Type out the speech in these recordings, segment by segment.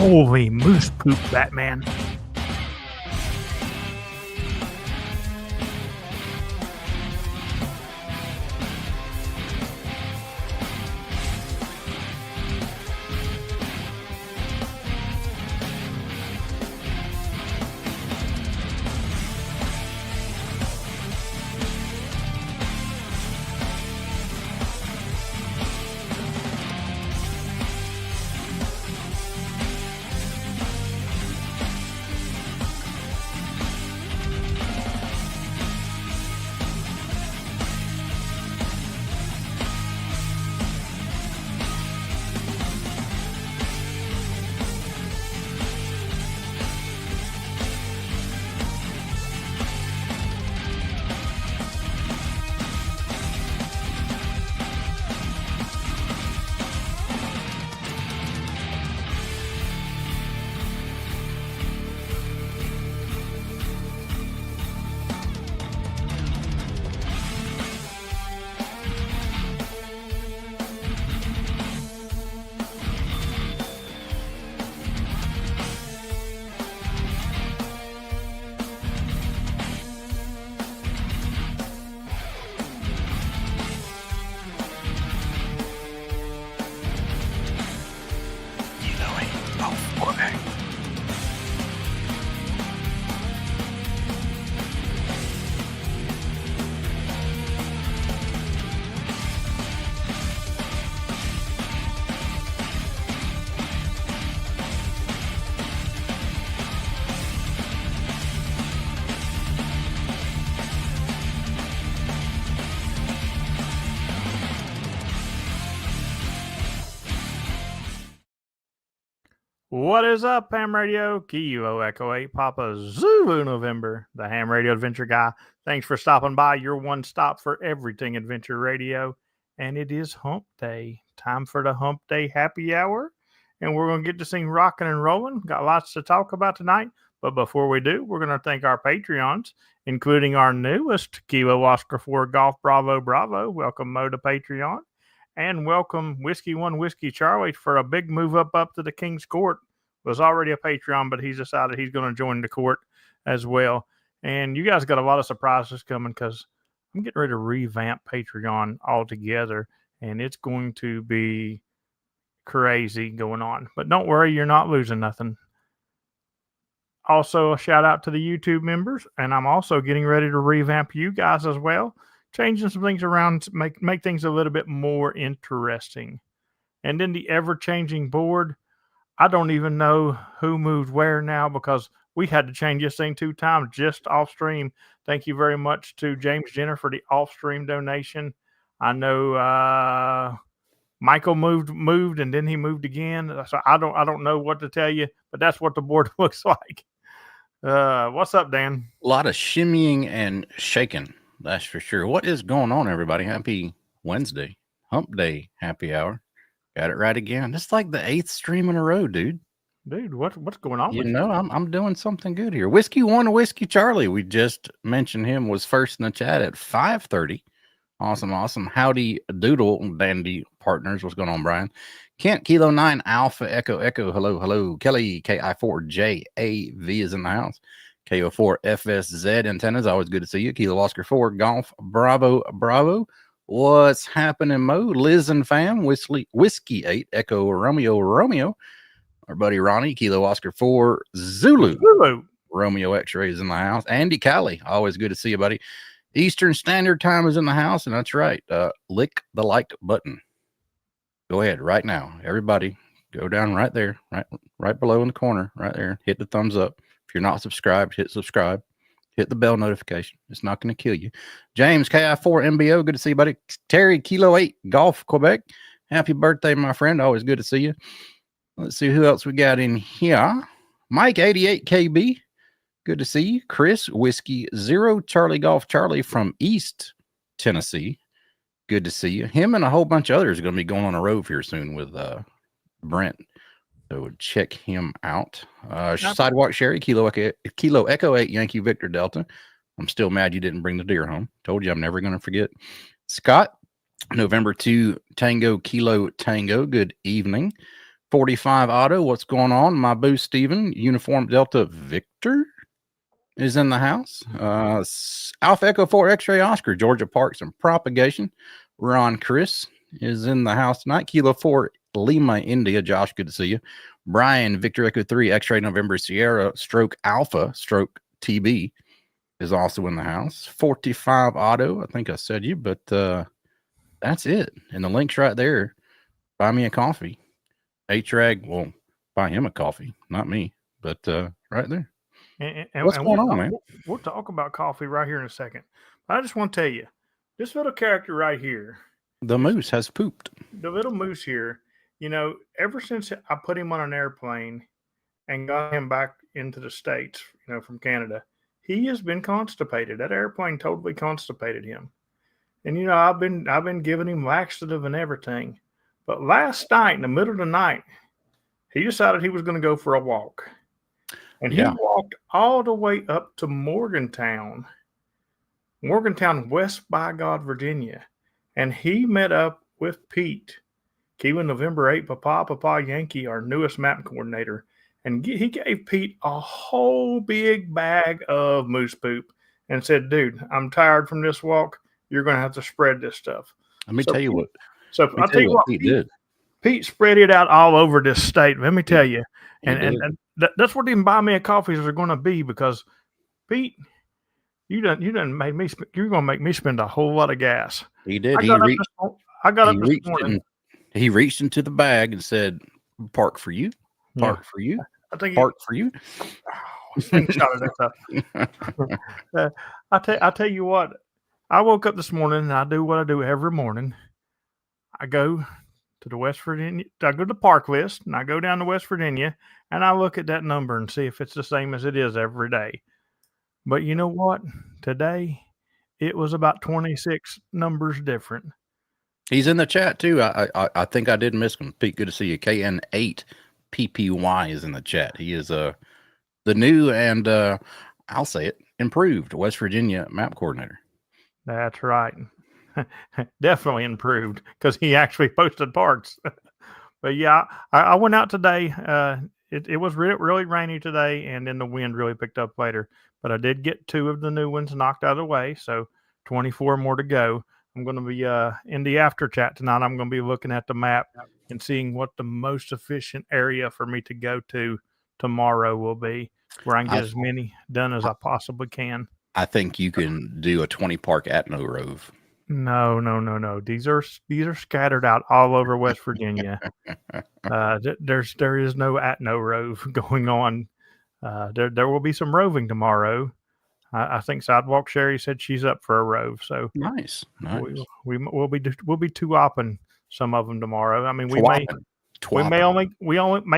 Holy moose poop, Batman. What is up, Ham Radio? Kilo Echo 8, Papa Zulu November, the Ham Radio Adventure Guy. Thanks for stopping by, your one stop for everything Adventure Radio. And it is Hump Day. Time for the Hump Day Happy Hour. And we're going to get to sing rocking and rolling. Got lots to talk about tonight. But before we do, we're going to thank our Patreons, including our newest Kilo Oscar 4 Golf Bravo Bravo. Welcome, Mo, to Patreon. And welcome Whiskey One Whiskey Charlie for a big move up to the King's Court. Was already a Patreon, but he's decided he's going to join the court as well. And you guys got a lot of surprises coming because I'm getting ready to revamp Patreon altogether, and it's going to be crazy going on. But don't worry, you're not losing nothing. Also, a shout out to the YouTube members, and I'm also getting ready to revamp you guys as well, changing some things around to make things a little bit more interesting. And then the ever-changing board, I don't even know who moved where now because we had to change this thing 2 times just off stream. Thank you very much to James Jenner for the off stream donation. I know Michael moved and then he moved again. So I don't know what to tell you, but that's what the board looks like. What's up, Dan? A lot of shimmying and shaking, that's for sure. What is going on, everybody? Happy Wednesday, Hump Day Happy Hour. Got it right again. Just like the 8th stream in a row, dude. Dude, what's going on? You know, I'm doing something good here. Whiskey One, Whiskey Charlie. We just mentioned him was first in the chat at 5:30. Awesome. Howdy Doodle Dandy partners. What's going on, Brian? Kent Kilo 9 Alpha Echo. Hello. Kelly KI4JAV is in the house. KO4 FSZ antennas. Always good to see you. Kilo Oscar 4 Golf Bravo. What's happening, Mo? Liz and fam, Whiskey 8, Echo Romeo. Our buddy Ronnie, Kilo Oscar 4, Zulu. Romeo X-ray is in the house. Andy Callie, always good to see you, buddy. Eastern Standard Time is in the house, and that's right. Lick the like button. Go ahead right now. Everybody, go down right there, right below in the corner, right there. Hit the thumbs up. If you're not subscribed, hit subscribe. Hit the bell notification. It's not going to kill you. James, KI4 MBO. Good to see you, buddy. Terry, Kilo 8, Golf, Quebec. Happy birthday, my friend. Always good to see you. Let's see who else we got in here. Mike, 88 KB. Good to see you. Chris, Whiskey 0, Charlie Golf Charlie from East Tennessee. Good to see you. Him and a whole bunch of others are going to be going on a rove here soon with Brent. So check him out. Sidewalk Sherry, Kilo Echo 8, Yankee Victor Delta. I'm still mad you didn't bring the deer home. Told you I'm never going to forget. Scott, November 2, Tango Kilo Tango. Good evening. 45 Auto, what's going on? My boo Steven, Uniform Delta Victor is in the house. Alpha Echo 4 X-Ray Oscar, Georgia Parks and Propagation. Ron Chris is in the house tonight. Kilo 4 Lima, India. Josh, good to see you. Brian, Victor Echo 3 X-Ray November Sierra, Stroke Alpha, Stroke TB is also in the house. 45 Auto, I think I said you, but that's it. And the link's right there. Buy me a coffee. H-Rag will buy him a coffee, not me, but right there. What's going on, man? We'll talk about coffee right here in a second. But I just want to tell you, this little character right here, the moose has pooped. The little moose here, ever since I put him on an airplane and got him back into the States, from Canada, he has been constipated. That airplane totally constipated him. And I've been giving him laxative and everything. But last night, in the middle of the night, he decided he was going to go for a walk. And he walked all the way up to Morgantown, West by God, Virginia. And he met up with Pete, Kiwa November 8, Papa Yankee, our newest map coordinator. And he gave Pete a whole big bag of moose poop and said, dude, I'm tired from this walk. You're going to have to spread this stuff. Let me tell you what. So I'll tell you what Pete did. Pete spread it out all over this state. Let me tell you. And that's what even buy me a coffees are going to be, because Pete, you done made me. You're going to make me spend a whole lot of gas. He did. I got up this morning. He reached into the bag and said, "Park for you. Park for you. I think park for you." I tell you what. I woke up this morning and I do what I do every morning. I go to the West Virginia. I go to the park list and I go down to West Virginia and I look at that number and see if it's the same as it is every day. But you know what? Today it was about 26 numbers different. He's in the chat too. I think I did miss him. Pete, good to see you. KN8 PPY is in the chat. He is the new and I'll say it, improved West Virginia map coordinator. That's right. Definitely improved, because he actually posted parks. But yeah, I went out today. It was really rainy today, and then the wind really picked up later. But I did get 2 of the new ones knocked out of the way, so 24 more to go. I'm going to be in the after chat tonight. I'm going to be looking at the map and seeing what the most efficient area for me to go to tomorrow will be, where I can get as many done as I possibly can. I think you can do a 20 park Atno Rove. No. These are scattered out all over West Virginia. There is no Atno Rove going on. There will be some roving tomorrow. I think Sidewalk Sherry said she's up for a rove. So nice. We'll be two-opping some of them tomorrow. I mean, we may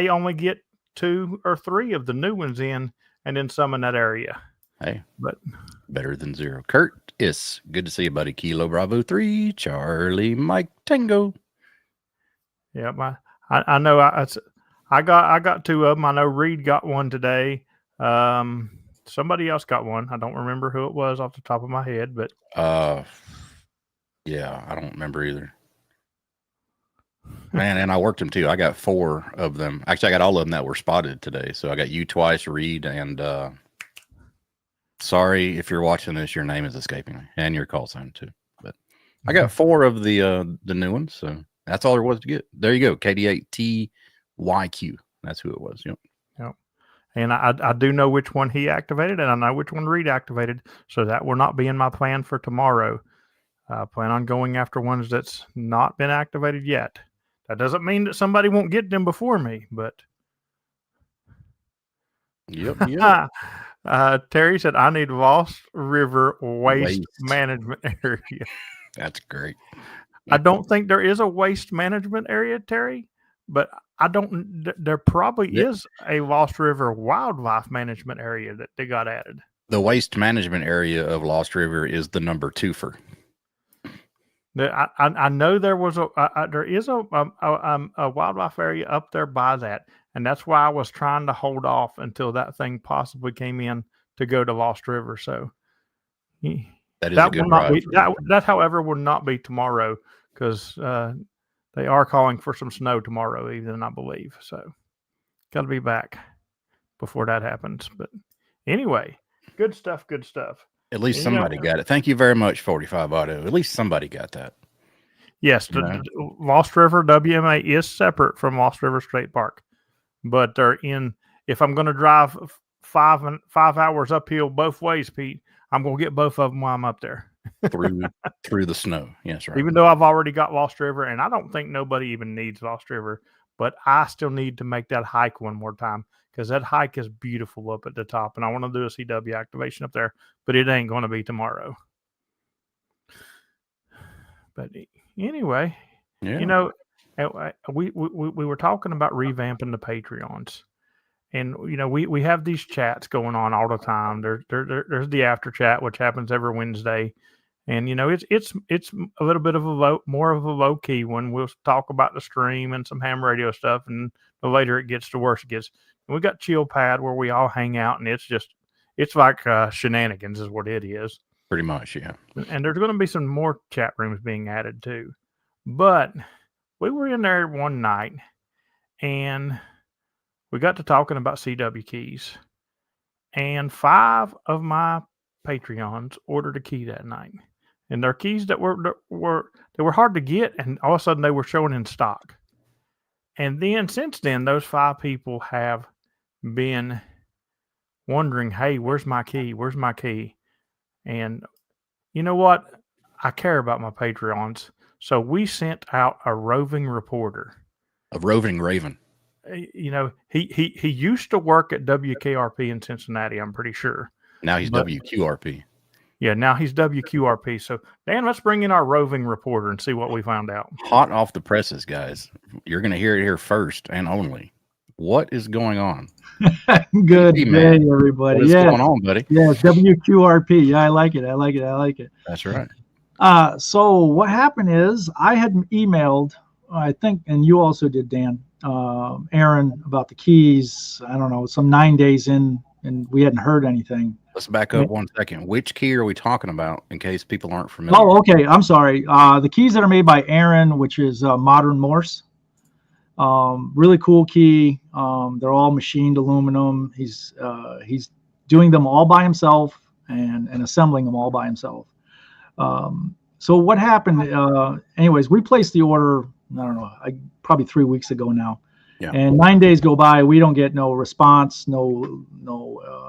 only get 2 or 3 of the new ones in, and then some in that area. Hey, but better than 0. Kurt is good to see you, buddy. Kilo Bravo 3, Charlie Mike Tango. Yeah, I know. I got 2 of them. I know Reed got one today. Somebody else got one. I don't remember who it was off the top of my head, but yeah, I don't remember either. Man, and I worked them too. I got 4 of them. Actually, I got all of them that were spotted today. So I got you twice, Reed, and sorry if you're watching this, your name is escaping me, and your call sign too. But I got 4 of the new ones, so that's all there was to get. There you go, KD8TYQ. That's who it was. Yep. And I do know which one he activated, and I know which one Reed activated, so that will not be in my plan for tomorrow. I plan on going after ones that's not been activated yet. That doesn't mean that somebody won't get them before me, but yep. Terry said, I need Lost River waste management area. That's great. I don't think there is a waste management area, Terry, but there probably is a Lost River wildlife management area that they got added. The waste management area of Lost River is the number 2 for. I know there was there is a wildlife area up there by that. And that's why I was trying to hold off until that thing possibly came in to go to Lost River. So that will not be that, however, will not be tomorrow, because They are calling for some snow tomorrow, even, I believe. So got to be back before that happens. But anyway, good stuff. Good stuff. At least And, somebody got it. Thank you very much, 45 Auto. At least somebody got that. Yes, the Lost River WMA is separate from Lost River State Park, but they're in. If I'm going to drive 5 hours uphill both ways, Pete, I'm going to get both of them while I'm up there through the snow. Yes, right. Even though I've already got Lost River, and I don't think nobody even needs Lost River, but I still need to make that hike one more time because that hike is beautiful up at the top, and I want to do a CW activation up there, but it ain't going to be tomorrow. But anyway, we were talking about revamping the Patreons, and we have these chats going on all the time. There's the after chat, which happens every Wednesday, and it's a little bit of more of a low key one. We'll talk about the stream and some ham radio stuff, and the later it gets, the worse it gets. And we got Chill Pad where we all hang out, and it's like shenanigans is what it is. Pretty much, yeah. And there's going to be some more chat rooms being added too. But we were in there one night, and we got to talking about CW keys. And 5 of my Patreons ordered a key that night. And they're keys that were hard to get, and all of a sudden they were showing in stock. And then since then, those 5 people have been wondering, hey, where's my key? Where's my key? And you know what? I care about my Patreons. So we sent out a roving reporter. A roving raven. He used to work at WKRP in Cincinnati, I'm pretty sure. Now he's WQRP. Yeah, now he's WQRP. So, Dan, let's bring in our roving reporter and see what we found out. Hot off the presses, guys. You're going to hear it here first and only. What is going on? Good day, everybody. What's going on, buddy? Yeah, WQRP. Yeah, I like it. That's right. So what happened is I had emailed, I think, and you also did, Dan, Aaron, about the keys. I don't know, some 9 days in, and we hadn't heard anything. Let's back up 1 second. Which key are we talking about in case people aren't familiar? Oh, okay. I'm sorry. The keys that are made by Aaron, which is Modern Morse. Really cool key. They're all machined aluminum. He's doing them all by himself and assembling them all by himself. So what happened? Anyways, we placed the order, I don't know, probably 3 weeks ago now. Yeah. And 9 days go by, we don't get no response, no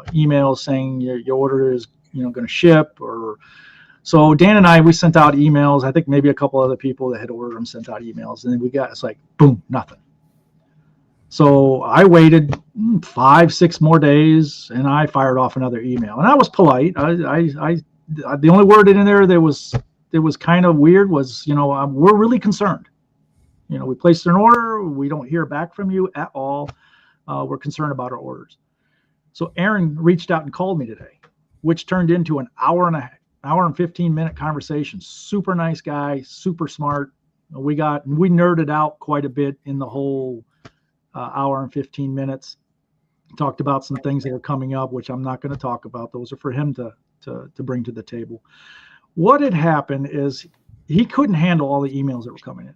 emails saying your order is going to ship. Or so Dan and I, we sent out emails. I think maybe a couple other people that had ordered them sent out emails, and then it's like boom, nothing. So I waited 5-6 more days, and I fired off another email. And I was polite. The only word in there that was kind of weird was, we're really concerned. We placed an order. We don't hear back from you at all. We're concerned about our orders. So Aaron reached out and called me today, which turned into an hour and 15-minute conversation. Super nice guy, super smart. We nerded out quite a bit in the whole hour and 15 minutes. Talked about some things that are coming up, which I'm not going to talk about. Those are for him to bring to the table. What had happened is he couldn't handle all the emails that were coming in.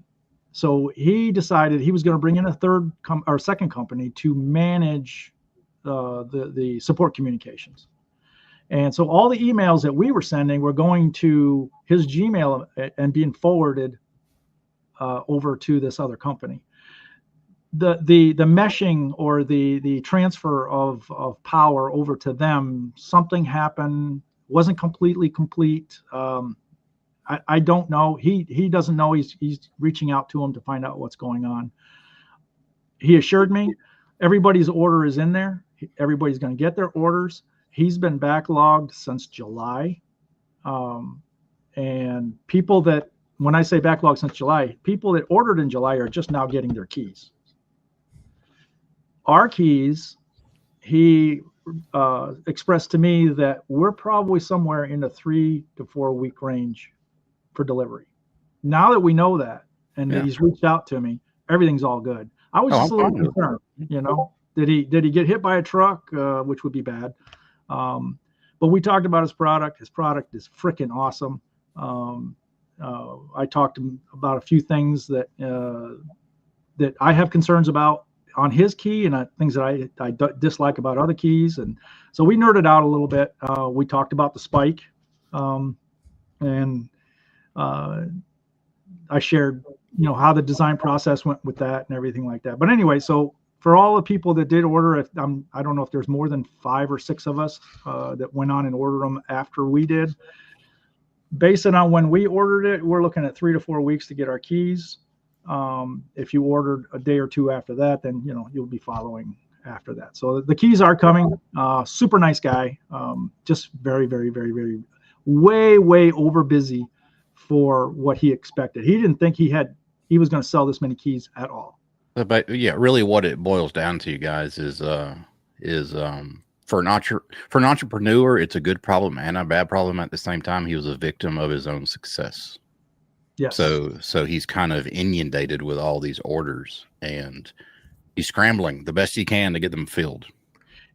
So he decided he was going to bring in a second company to manage the support communications. And so all the emails that we were sending were going to his Gmail and being forwarded over to this other company. The meshing or the transfer of power over to them, something happened, wasn't completely complete. I don't know. He doesn't know. He's reaching out to him to find out what's going on. He assured me everybody's order is in there. Everybody's going to get their orders. He's been backlogged since July. And people that, when I say backlogged since July, people that ordered in July are just now getting their keys. Our keys, he expressed to me that we're probably somewhere in the 3 to 4 week range for delivery. Now that we know that, and that he's reached out to me, everything's all good. I was just a little concerned, did he get hit by a truck, which would be bad. But we talked about his product. His product is freaking awesome. I talked to him about a few things that that I have concerns about on his key, and things that I dislike about other keys. And so we nerded out a little bit. We talked about the spike, and I shared, how the design process went with that and everything like that. But anyway, so for all the people that did order, I don't know if there's more than 5 or 6 of us that went on and ordered them after we did. Based on when we ordered it, we're looking at 3 to 4 weeks to get our keys. If you ordered a day or 2 after that, then you'll be following after that. So the keys are coming. Super nice guy. Just very, very, very, very, way over busy for what he expected. He didn't think he was going to sell this many keys at all. But yeah, really, what it boils down to, you guys, is for an entrepreneur, it's a good problem and a bad problem at the same time. He was a victim of his own success. Yes. So he's kind of inundated with all these orders, and he's scrambling the best he can to get them filled.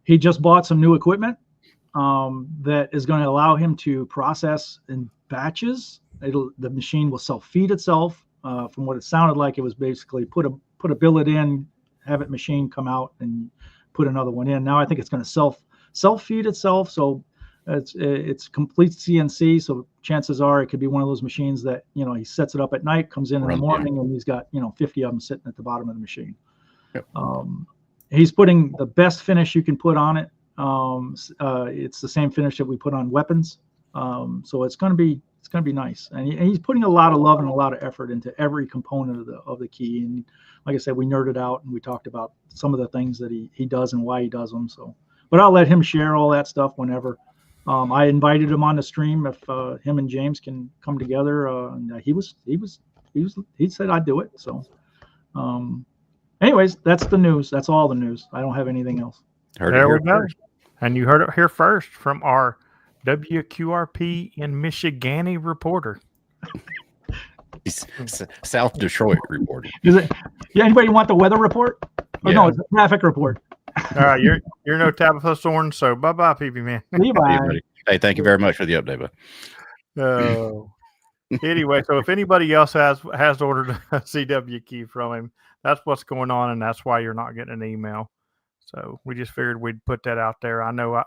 He just bought some new equipment that is going to allow him to process in batches. The machine will self-feed itself. From what it sounded like, it was basically put a billet in, have it machine come out, and put another one in. Now I think it's going to self-feed itself. So it's complete CNC. So chances are it could be one of those machines that, he sets it up at night, comes in the morning, and he's got, 50 of them sitting at the bottom of the machine. Yep. He's putting the best finish you can put on it. It's the same finish that we put on weapons. So it's going to be nice. And he's putting a lot of love and a lot of effort into every component of the key. And like I said, we nerded out and we talked about some of the things that he does and why he does them. So, but I'll let him share all that stuff whenever. I invited him on the stream if him and James can come together. And he said I'd do it. So, anyways, that's the news. That's all the news. I don't have anything else. There we go. And you heard it here first from our WQRP in Michigani reporter. South Detroit reporter. Is it? Yeah. Anybody want the weather report? Oh, yeah. No, it's a traffic report. All right, you're no Tabitha Thorne, so bye, PP man. Bye. Hey, thank you very much for the update, bud. Anyway, so if anybody else has ordered a CW key from him, that's what's going on, and that's why you're not getting an email. So we just figured we'd put that out there. I know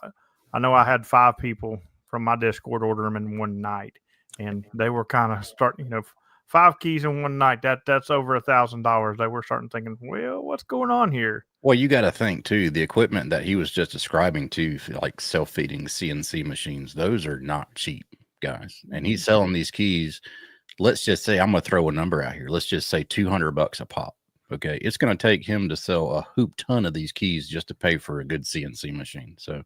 I had 5 people from my Discord order them in one night, and they were kind of starting, 5 keys in one night. That's over $1,000. They were starting thinking, well, what's going on here? Well, you got to think too, the equipment that he was just describing too, like self-feeding CNC machines, those are not cheap, guys. And he's selling these keys. Let's just say, I'm going to throw a number out here. Let's just say $200 a pop. Okay. It's going to take him to sell a hoop ton of these keys just to pay for a good CNC machine. So,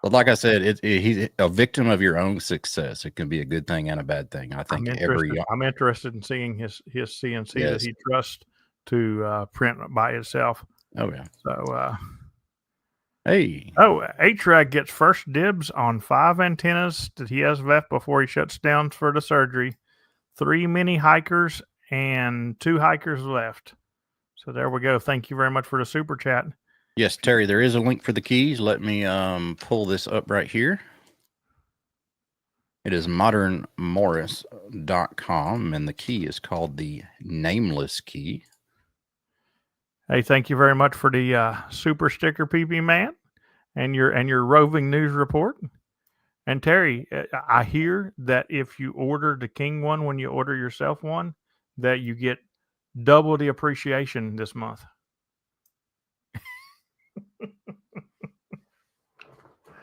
but like I said, he's a victim of your own success. It can be a good thing and a bad thing. I think I'm interested in seeing his CNC that he trusts to print by itself. Oh yeah. So hey. Oh, HRAG gets first dibs on 5 antennas that he has left before he shuts down for the surgery. 3 mini hikers and 2 hikers left. So there we go. Thank you very much for the super chat. Yes, Terry, there is a link for the keys. Let me pull this up right here. It is modernmorris.com, and the key is called the Nameless Key. Hey, thank you very much for the super sticker, PP man, and your roving news report. And Terry, I hear that if you order the King one when you order yourself one, that you get double the appreciation this month.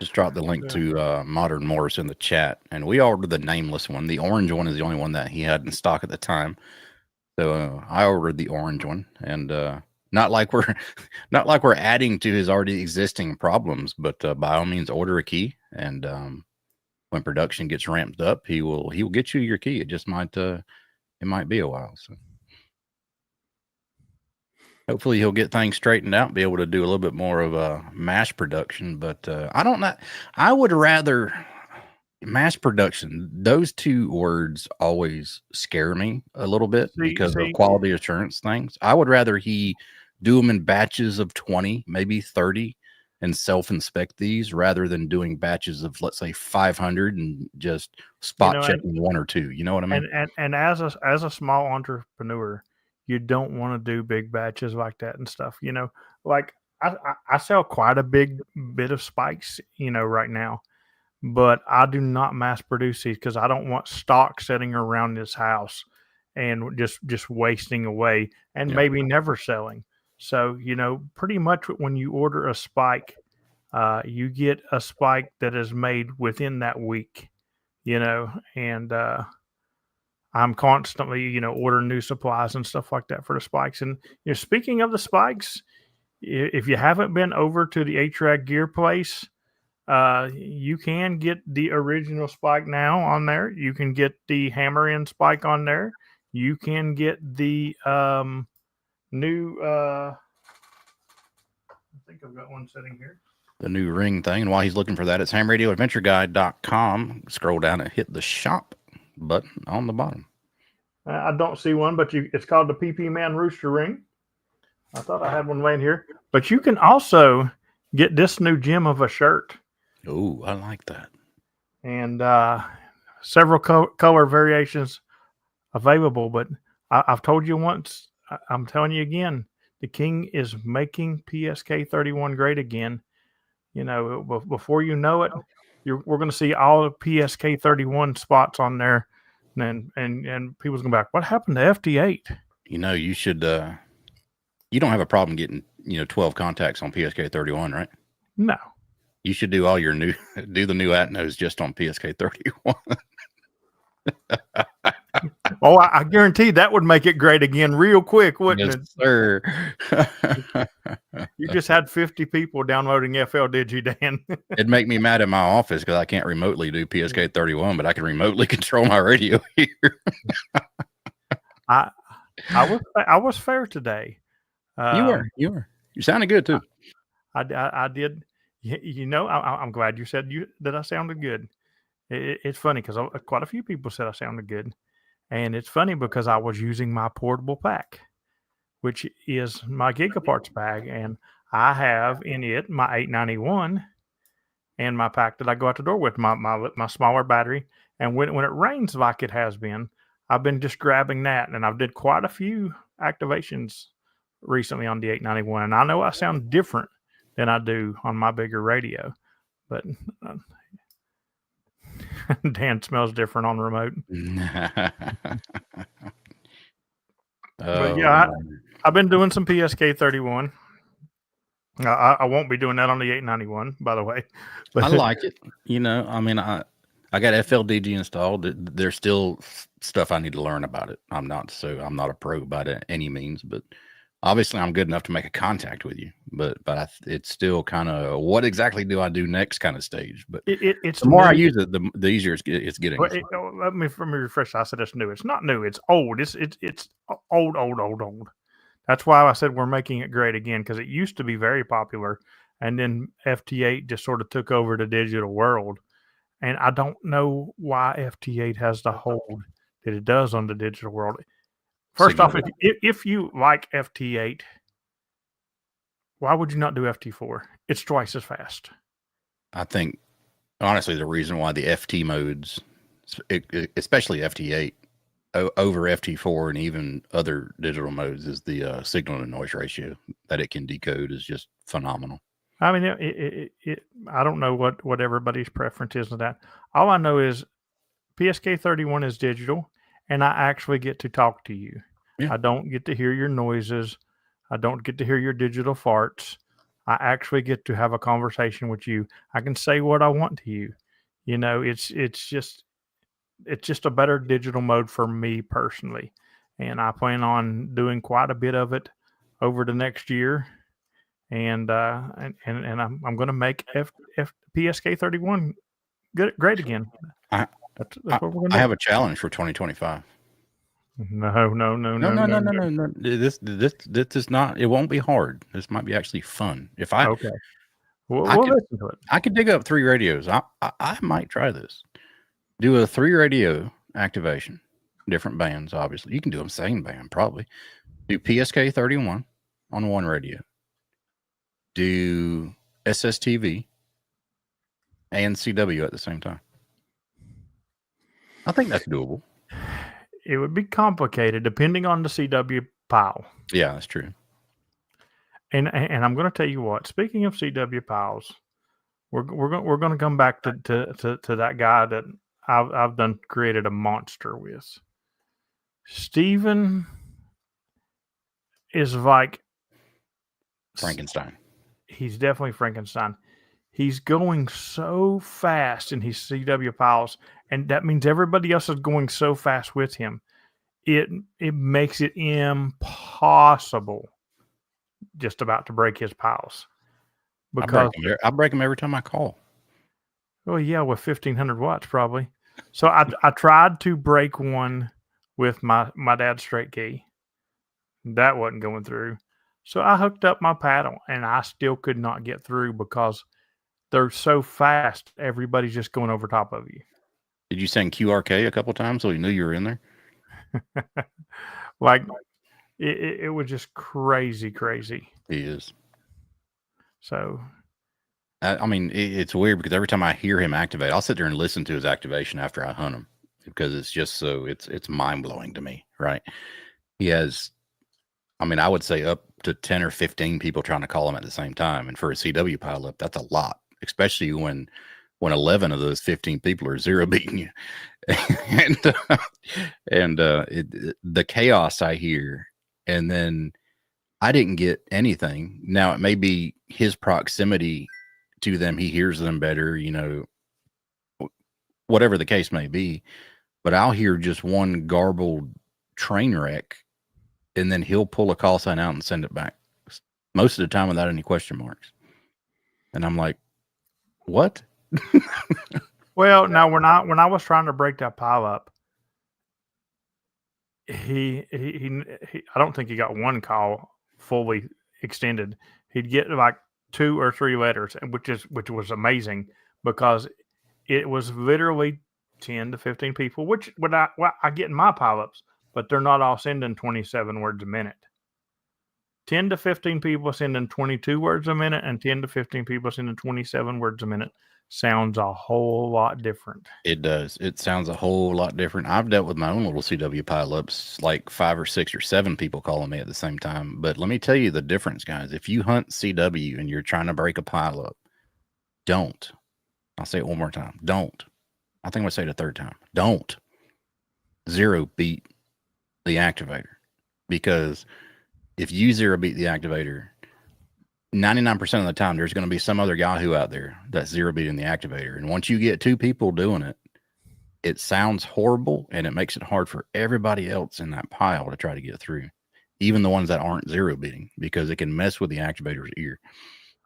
Just drop the link to Modern Morris in the chat, and we ordered the Nameless one. The orange one is the only one that he had in stock at the time, so I ordered the orange one. And not like we're adding to his already existing problems, but by all means, order a key, and when production gets ramped up, he will get you your key. It just might be a while. So hopefully he'll get things straightened out and be able to do a little bit more of a mass production. But I don't know. I would rather mass production. Those 2 words always scare me a little bit because of quality assurance things. I would rather he do them in batches of 20, maybe 30, and self-inspect these rather than doing batches of, let's say, 500 and just spot checking one or two. You know what I mean? And as a small entrepreneur, you don't want to do big batches like that and stuff. Like I sell quite a big bit of spikes, right now, but I do not mass produce these because I don't want stock sitting around this house and just wasting away and maybe never selling. So, pretty much when you order a spike, you get a spike that is made within that week, and I'm constantly, ordering new supplies and stuff like that for the spikes. And speaking of the spikes, if you haven't been over to the HRAC gear place, you can get the original spike now on there. You can get the hammer in spike on there. You can get the new I think I've got one sitting here. The new ring thing. And while he's looking for that, it's hamradioadventureguide.com. Scroll down and hit the shop button on the bottom. I don't see one, but it's called the PP Man Rooster Ring. I thought I had one laying here. But you can also get this new gem of a shirt. Oh, I like that. And several color variations available. But I've told you once, I'm telling you again, the King is making PSK 31 great again. Before you know it, we're going to see all the PSK 31 spots on there, and people's going to be like, "What happened to FT8?" You should. You don't have a problem getting 12 contacts on PSK 31, right? No. You should do all your do the new Atnos just on PSK 31. Oh, I guarantee that would make it great again real quick, wouldn't it? Sir. You just had 50 people downloading FL, did you, Dan? It'd make me mad in my office because I can't remotely do PSK 31, but I can remotely control my radio here. I was fair today. You were. You sounded good too. I did. I'm glad you said that I sounded good. It's funny because quite a few people said I sounded good. And it's funny because I was using my portable pack, which is my Gigaparts bag. And I have in it my 891 and my pack that I go out the door with, my smaller battery. And when it rains like it has been, I've been just grabbing that. And I've did quite a few activations recently on the 891. And I know I sound different than I do on my bigger radio. But Dan smells different on remote. But yeah, I've been doing some PSK 31. I won't be doing that on the 891, by the way. But I like it. I got FLDG installed. There's still stuff I need to learn about it. I'm not a pro about it any means, but obviously I'm good enough to make a contact with you. But it's still kind of what exactly do I do next kind of stage. But it's the more I use it, the easier it's getting. Let me refresh. I said it's new. It's not new. It's old. It's old. That's why I said we're making it great again, because it used to be very popular, and then FT8 just sort of took over the digital world. And I don't know why FT8 has the hold that it does on the digital world. First off, if you like FT8, why would you not do FT4? It's twice as fast. I think, honestly, the reason why the FT modes, especially FT8, over FT4 and even other digital modes, is the signal to noise ratio that it can decode is just phenomenal. I mean, I don't know what everybody's preference is on that. All I know is PSK 31 is digital, and I actually get to talk to you. Yeah. I don't get to hear your noises. I don't get to hear your digital farts. I actually get to have a conversation with you. I can say what I want to you. It's just a better digital mode for me personally, and I plan on doing quite a bit of it over the next year. And I'm going to make PSK 31 great again. That's what we're going to do. I have a challenge for 2025. No. This is not. It won't be hard. This might be actually fun. Okay, we'll listen to it. I could dig up 3 radios. I might try this. Do a 3 radio activation, different bands. Obviously, you can do them same band probably. Do PSK 31 on one radio. Do SSTV, and CW at the same time. I think that's doable. It would be complicated depending on the CW pile. Yeah, that's true. And I'm going to tell you what. Speaking of CW piles, we're going to come back to that guy that I've done created a monster with. Steven is like Frankenstein. He's definitely Frankenstein. He's going so fast in his CW piles, and that means everybody else is going so fast with him. It makes it impossible just about to break his piles. Because I break them every time I call. Oh yeah, with 1500 watts probably. So I tried to break one with my dad's straight key. That wasn't going through. So I hooked up my paddle and I still could not get through because they're so fast. Everybody's just going over top of you. Did you send QRK a couple times so he knew you were in there? Like it was just crazy. He is. So I mean, it's weird because every time I hear him activate, I'll sit there and listen to his activation after I hunt him because it's just so it's mind blowing to me, right? He has, I mean, I would say up to 10 or 15 people trying to call him at the same time, and for a CW pileup, that's a lot, especially when 11 of those 15 people are zero beating you, and the chaos I hear, and then I didn't get anything. Now it may be his proximity to them, he hears them better, you know, whatever the case may be, but I'll hear just one garbled train wreck and then he'll pull a call sign out and send it back most of the time without any question marks. And I'm like, what? Well, now when I was trying to break that pile up, he I don't think he got one call fully extended. He'd get like 2 or 3 letters, which was amazing because it was literally 10 to 15 people, which I get in my pileups, but they're not all sending 27 words a minute. 10 to 15 people sending 22 words a minute, and 10 to 15 people sending 27 words a minute sounds a whole lot different. It does. It sounds a whole lot different. I've dealt with my own little CW pileups, like 5 or 6 or 7 people calling me at the same time. But let me tell you the difference, guys. If you hunt CW and you're trying to break a pileup, don't. I'll say it one more time. Don't. I think I'm going to say it a third time. Don't zero beat the activator, because if you zero beat the activator, 99% of the time, there's going to be some other Yahoo out there that's zero beating the activator. And once you get 2 people doing it, it sounds horrible and it makes it hard for everybody else in that pile to try to get through, even the ones that aren't zero beating, because it can mess with the activator's ear.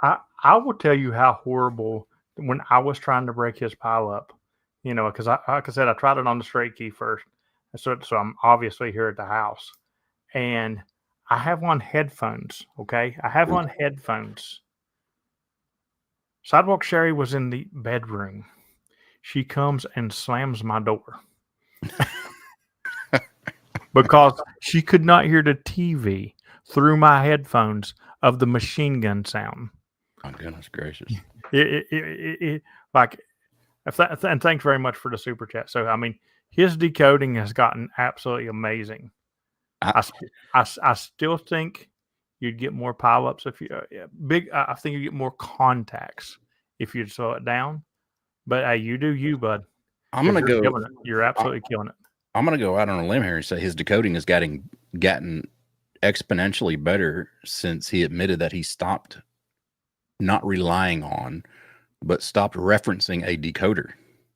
I will tell you how horrible when I was trying to break his pile up, you know, because like I said, I tried it on the straight key first. So I'm obviously here at the house and I have on headphones. Okay. I have on headphones. Sidewalk Sherry was in the bedroom. She comes and slams my door because she could not hear the TV through my headphones of the machine gun sound. My goodness gracious. Like, and thanks very much for the super chat. So, I mean, his decoding has gotten absolutely amazing. I still think you'd get more pileups if you I think you get more contacts if you'd slow it down. But hey, you do you, bud. I'm gonna go. You're absolutely killing it. I'm gonna go out on a limb here and say his decoding has gotten exponentially better since he admitted that he stopped not relying on, but stopped referencing a decoder.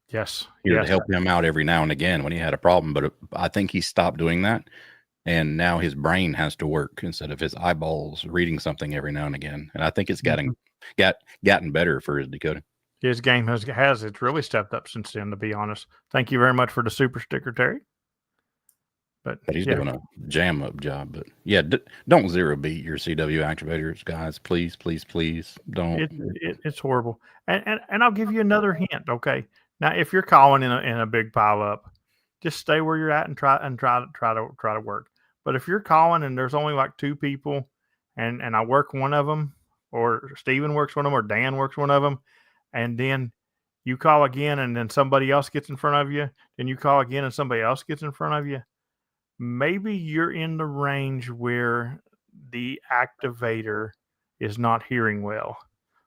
Yes, to help him out every now and again when he had a problem. But I think he stopped doing that. And now his brain has to work instead of his eyeballs reading something every now and again. And I think it's gotten better for his decoding. His game has it's really stepped up since then, to be honest. Thank you very much for the super sticker, Terry. But he's doing a jam up job. But yeah, don't zero beat your CW activators, guys. Please, please, please don't. It's horrible. And I'll give you another hint. Okay, now if you're calling in a big pile up, just stay where you're at and try to work. But if you're calling and there's only like 2 people and I work one of them, or Steven works one of them, or Dan works one of them, and then you call again, and then somebody else gets in front of you, then you call again, and somebody else gets in front of you, maybe you're in the range where the activator is not hearing well.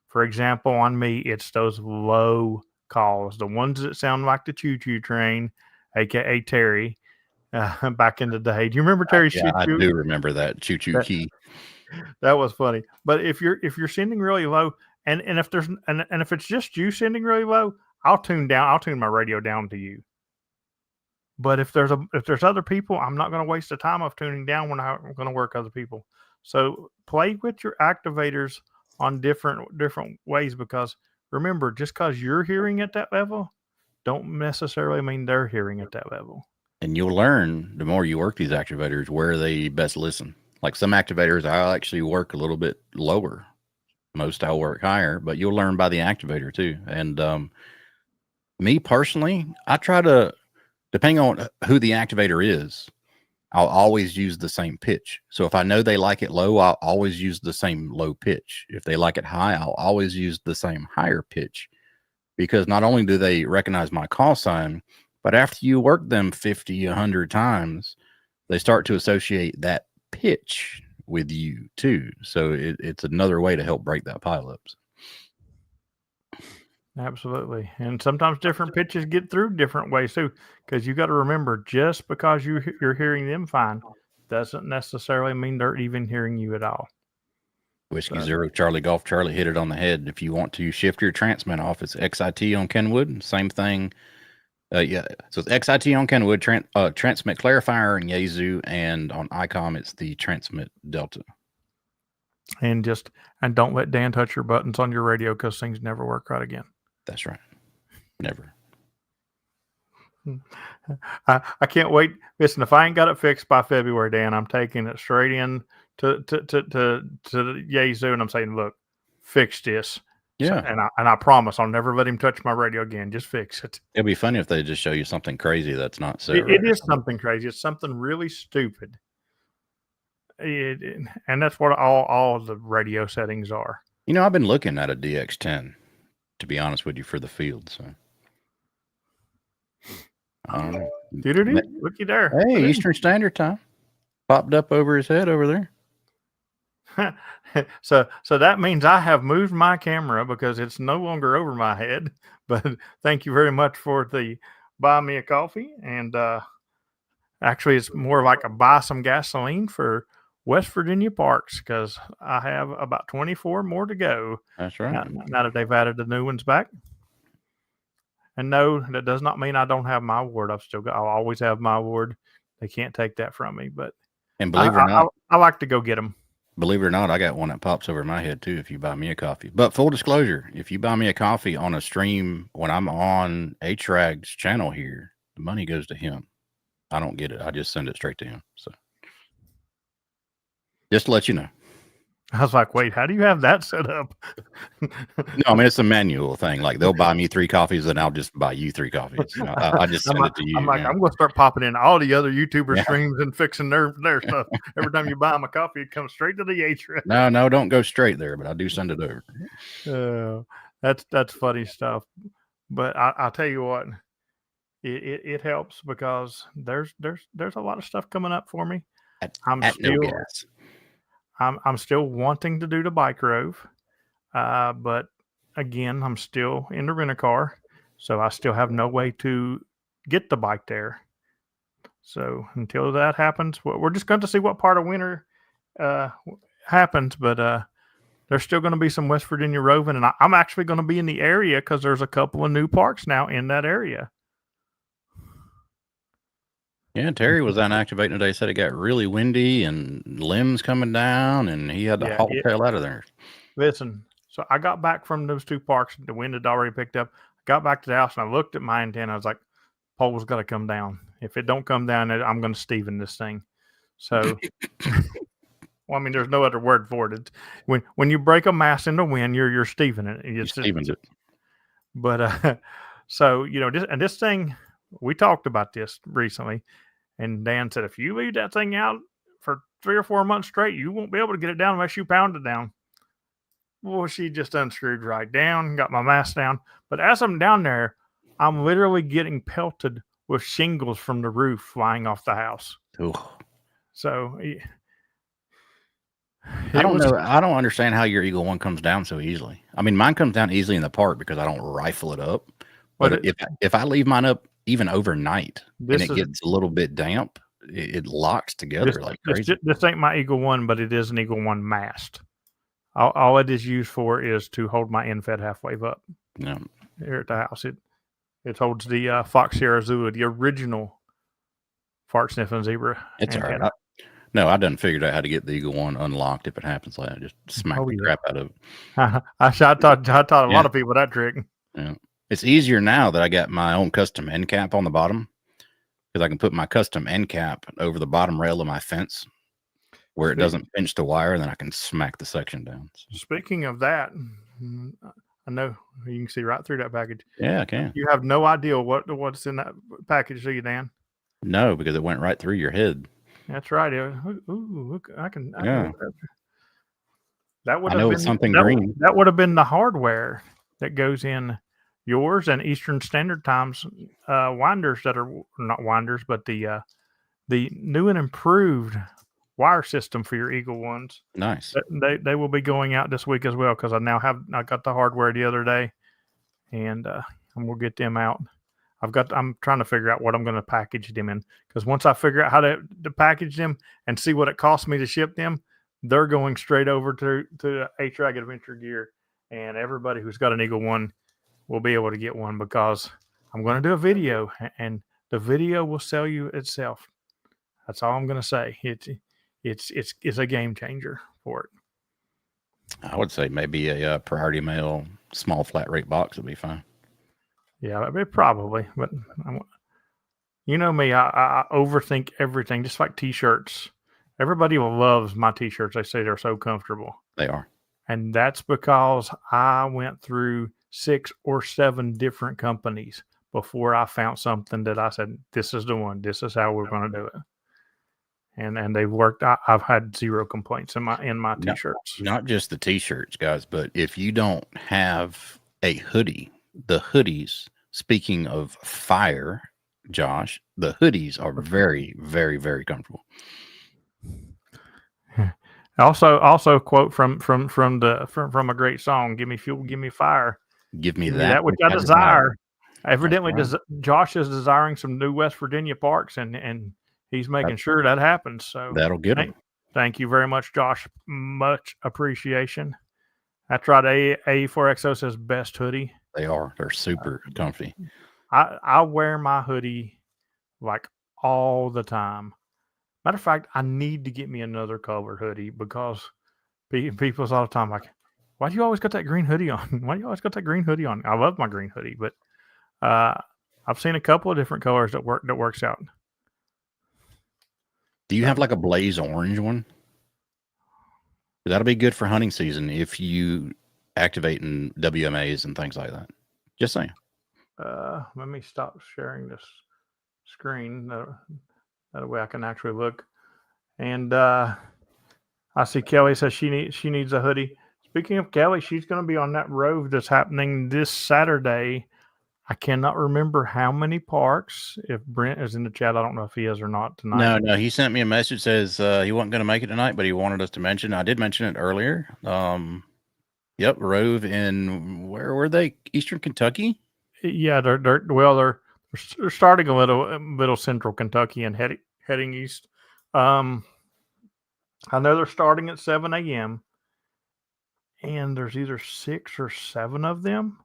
For example, on me, it's those low calls, the ones that sound like the choo-choo train, aka Terry, back in the day. Do you remember Terry's Yeah, I choo-choo? do remember that choo-choo key. That was funny. But if you're sending really low, and if there's and if it's just you sending really low, I'll tune my radio down to you. But if there's other people, I'm not going to waste the time of tuning down when I'm going to work other people. So play with your activators on different ways, because remember, just because you're hearing at that level, don't necessarily mean they're hearing at that level. And you'll learn the more you work these activators where they best listen. Like some activators, I'll actually work a little bit lower. Most I'll work higher, but you'll learn by the activator too. And me personally, I try to, depending on who the activator is, I'll always use the same pitch. So if I know they like it low, I'll always use the same low pitch. If they like it high, I'll always use the same higher pitch, because not only do they recognize my call sign, but after you work them 50, 100 times, they start to associate that pitch with you too. So it's another way to help break that pileup. Absolutely. And sometimes different pitches get through different ways too, because you got to remember, just because you're hearing them fine doesn't necessarily mean they're even hearing you at all. Whiskey Zero Charlie Golf Charlie hit it on the head. If you want to shift your transmit off, it's XIT on Kenwood. Same thing. Yeah, so it's XIT on Kenwood, transmit clarifier and Yazoo, and on ICOM it's the transmit Delta. And don't let Dan touch your buttons on your radio, because things never work right again. That's right. Never. I can't wait. Listen, if I ain't got it fixed by February, Dan, I'm taking it straight in to Yazoo, and I'm saying, look, fix this. Yeah. So, and I promise I'll never let him touch my radio again. Just fix it. It'd be funny if they just show you something crazy that's not so. It is something crazy. It's something really stupid. And that's what all the radio settings are. You know, I've been looking at a DX10, to be honest with you, for the field. So I don't know. Looky there. Hey, Eastern Standard Time popped up over his head over there. So that means I have moved my camera, because it's no longer over my head. But thank you very much for the buy me a coffee. And actually, it's more like a buy some gasoline for West Virginia parks, because I have about 24 more to go. That's right. Now that they've added the new ones back. And no, that does not mean I don't have my award. I'll always have my award. They can't take that from me. But and believe it or not, I like to go get them. Believe it or not, I got one that pops over my head too if you buy me a coffee. But full disclosure, if you buy me a coffee on a stream when I'm on HRAG's channel here, the money goes to him. I don't get it. I just send it straight to him. So just to let you know. I was like, wait, how do you have that set up? No, I mean, it's a manual thing. Like they'll buy me 3 coffees and I'll just buy you 3 coffees. You know, I just send it to you. I'm like, I'm going to start popping in all the other YouTuber streams and fixing their stuff. Every time you buy them a coffee, it comes straight to the HRAG. No, don't go straight there, but I do send it over. That's funny stuff. But I'll tell you what, it helps, because there's a lot of stuff coming up for me. I'm still wanting to do the bike rove, but again, I'm still in the rent-a-car, so I still have no way to get the bike there. So until that happens, we're just going to see what part of winter happens. But there's still going to be some West Virginia roving, and I'm actually going to be in the area, because there's a couple of new parks now in that area. Yeah, Terry was on activating today. Said it got really windy and limbs coming down, and he had to haul the tail out of there. Listen, so I got back from those 2 parks. The wind had already picked up. I got back to the house, and I looked at my antenna. I was like, pole's got to come down. If it don't come down, I'm going to Steven this thing. So, well, I mean, there's no other word for it. When you break a mast in the wind, you're Steven it. You Stevened it. But so, you know, this thing, we talked about this recently. And Dan said, if you leave that thing out for 3 or 4 months straight, you won't be able to get it down unless you pound it down. Well, she just unscrewed right down, got my mask down. But as I'm down there, I'm literally getting pelted with shingles from the roof flying off the house. Ooh. So I don't know. I don't understand how your Eagle One comes down so easily. I mean, mine comes down easily in the park because I don't rifle it up. But if I leave mine up even overnight and it gets a little bit damp, it locks together like crazy. This ain't my Eagle One, but it is an Eagle One mast. All it is used for is to hold my end-fed half wave up. Yeah. Here at the house, it holds the Fox Sierra Zulu, the original fart sniffing zebra. It's all right. No, I done figured out how to get the Eagle One unlocked if it happens like that. Just smack the crap out of it. I taught a lot of people that trick. Yeah. It's easier now that I got my own custom end cap on the bottom because I can put my custom end cap over the bottom rail of my fence where it doesn't pinch the wire, and then I can smack the section down. Speaking of that, I know you can see right through that package. Yeah, I can. You have no idea what's in that package, do you, Dan? No, because it went right through your head. That's right. Ooh, look, I can. Yeah. That would have been something green. That would have been the hardware that goes in yours and Eastern Standard Times winders that are not winders, but the new and improved wire system for your Eagle Ones. Nice. They will be going out this week as well because I got the hardware the other day, and we'll get them out. I'm trying to figure out what I'm going to package them in because once I figure out how to package them and see what it costs me to ship them, they're going straight over to H-Rag Adventure Gear, and everybody who's got an Eagle One will be able to get one because I'm going to do a video, and the video will sell you itself. That's all I'm going to say. It's a game changer for it. I would say maybe a priority mail small flat rate box would be fine. Yeah, probably, but you know me, I overthink everything, just like T-shirts. Everybody loves my T-shirts. They say they're so comfortable. They are. And that's because I went through 6 or 7 different companies before I found something that I said, this is the one. This is how we're going to do it. And they've worked. I've had 0 complaints in my T-shirts. Not just the T-shirts, guys, but if you don't have a hoodie, the hoodies, speaking of fire, Josh, the hoodies are very, very, very comfortable. Also quote from a great song, "Give me fuel, give me fire, give me that which I desire." Evidently, Josh is desiring some new West Virginia parks, and he's making sure that happens. So that'll get him. Thank you very much, Josh. Much appreciation. That's right. A4XO says best hoodie. They are. They're super comfy. I wear my hoodie like all the time. Matter of fact, I need to get me another colored hoodie because people's all the time like, why do you always got that green hoodie on? Why do you always got that green hoodie on? I love my green hoodie, but I've seen a couple of different colors that works out. Do you have like a blaze orange one? That'll be good for hunting season if you activate in WMAs and things like that. Just saying. Let me stop sharing this screen. That way I can actually look. And I see Kelly says she needs a hoodie. Speaking of Kelly, she's going to be on that Rove that's happening this Saturday. I cannot remember how many parks. If Brent is in the chat, I don't know if he is or not tonight. No. He sent me a message, says he wasn't going to make it tonight, but he wanted us to mention. I did mention it earlier. Yep, Rove in where were they? Eastern Kentucky. Yeah, they're starting a little central Kentucky and heading east. I know they're starting at 7 a.m. and there's either 6 or 7 of them,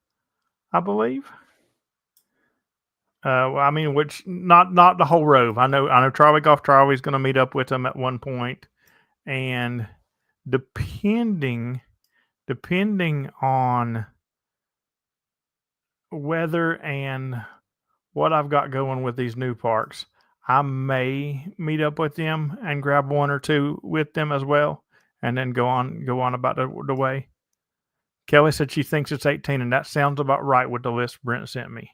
I believe. Which not the whole Rove. I know Charlie Golf Charlie's going to meet up with them at one point, and depending on weather and what I've got going with these new parks, I may meet up with them and grab 1 or 2 with them as well, and then go on about the way. Kelly said she thinks it's 18, and that sounds about right with the list Brent sent me.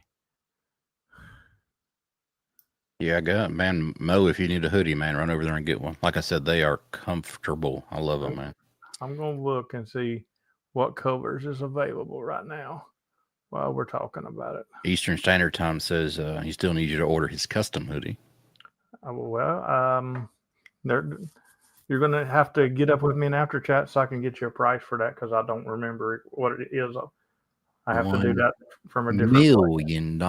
Yeah, I got it, man. Mo, if you need a hoodie, man, run over there and get one. Like I said, they are comfortable. I love them, man. I'm gonna look and see what colors is available right now while we're talking about it. Eastern Standard Time says he still needs you to order his custom hoodie. You're going to have to get up with me in after chat so I can get you a price for that because I don't remember what it is. I have to do that from a different $1 million.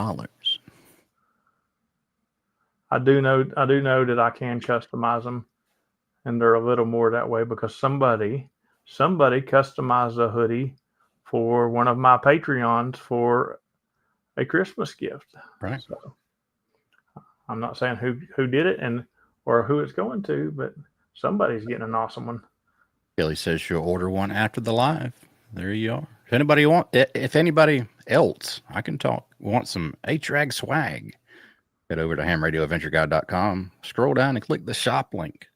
I do know that I can customize them, and they're a little more that way because somebody customized a hoodie for one of my Patreons for a Christmas gift. Right. So I'm not saying who did it or who it's going to, but somebody's getting an awesome one. Kelly says she'll order one after the live. There you are. If anybody else, I can talk, wants some HRAG swag, head over to hamradioadventureguide.com, scroll down and click the shop link.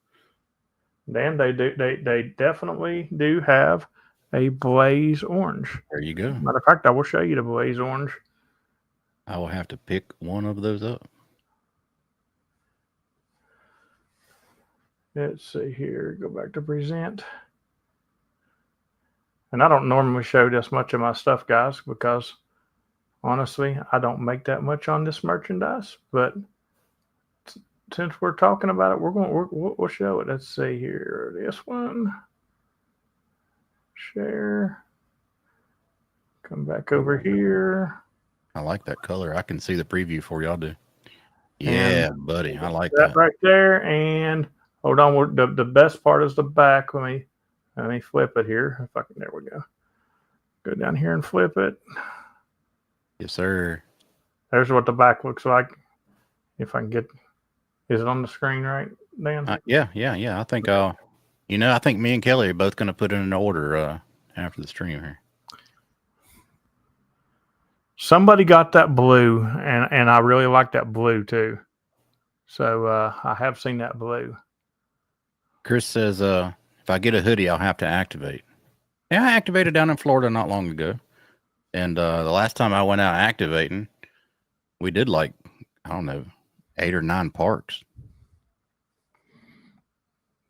Dan, they definitely do have a blaze orange. There you go. Matter of fact, I will show you the blaze orange. I will have to pick one of those up. Let's see here. Go back to present. And I don't normally show this much of my stuff, guys, because honestly, I don't make that much on this merchandise. But since we're talking about it, we'll show it. Let's see here. This one. Share. Come back over here. I like that color. I can see the preview for y'all do. Yeah, buddy. I like that. Right there. And hold on. The best part is the back. Let me flip it here. If I can, there we go. Go down here and flip it. Yes, sir. There's what the back looks like. If I can get, is it on the screen right, Dan? Yeah. I think I think me and Kelly are both going to put in an order after the stream here. Somebody got that blue, and I really like that blue too. So I have seen that blue. Chris says, if I get a hoodie, I'll have to activate. Yeah, I activated down in Florida not long ago. And the last time I went out activating, we did 8 or 9 parks.